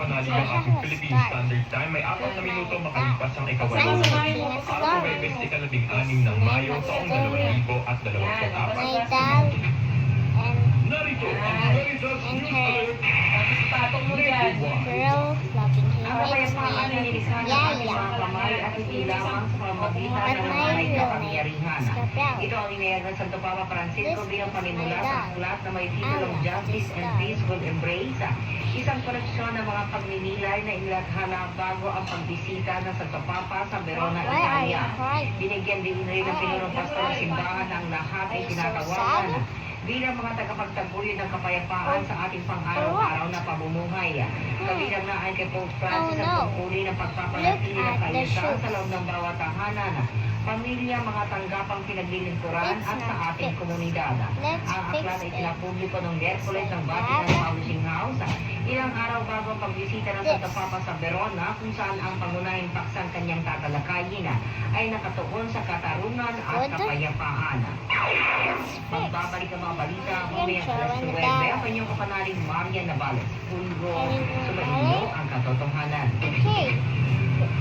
napanali ang aking Philippine Standard Time. May 4 na minuto makalipas ang ikawalang araw ng Huwebes, ika-16 ng Mayo, taong 2024. Narito ang Veritas News Alert. Patong mo yan. Girl loving him. Ang kapayapaan ay nilisan ng ating mga kamay at hindi lamang sa pamamagitan ng mga may kapangyarihan. Ito ang inayag ng Santo Papa Francisco bilang panimula sa aklat na may titulong Justice and Peace will Embrace. Isang koleksyon ng mga pagninilay na inilathala bago ang pagbisita ng Santo Papa sa Verona, Italia. Binigyan din rin ng pinunong pastor ng simbahan ng lahat ay tinatawagan bilang mga tagapagtaguyod ng kapayapaan sa ating pang-araw-araw na pamumuhay. Kabilang na ay kay Pope Francis ang pagpuli ng pagpapanatili ng kaayusan sa loob ng bawat tahanan, pamilya, mga tanggapang pinaglilingkuran at sa ating komunidad. Ang aklat ay pinapubliko ng Miyerkules ng Vatican Publishing House, ilang araw bago ang pagbisita ng Santo Papa sa Verona, kung saan ang pangunahing paksang kanyang tatalakayin ay nakatuon sa katarungan at kapayapaan. Magbabalik ang mga balita mamayang alas 9. Ang kanyang kapanaling Maria Navales. Pulgo, sumainyo ang katotohanan. Okay.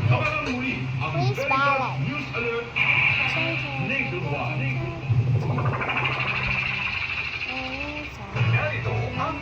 Kapalang muli ang Please Veritas balance. News Alert nationwide. Narito ang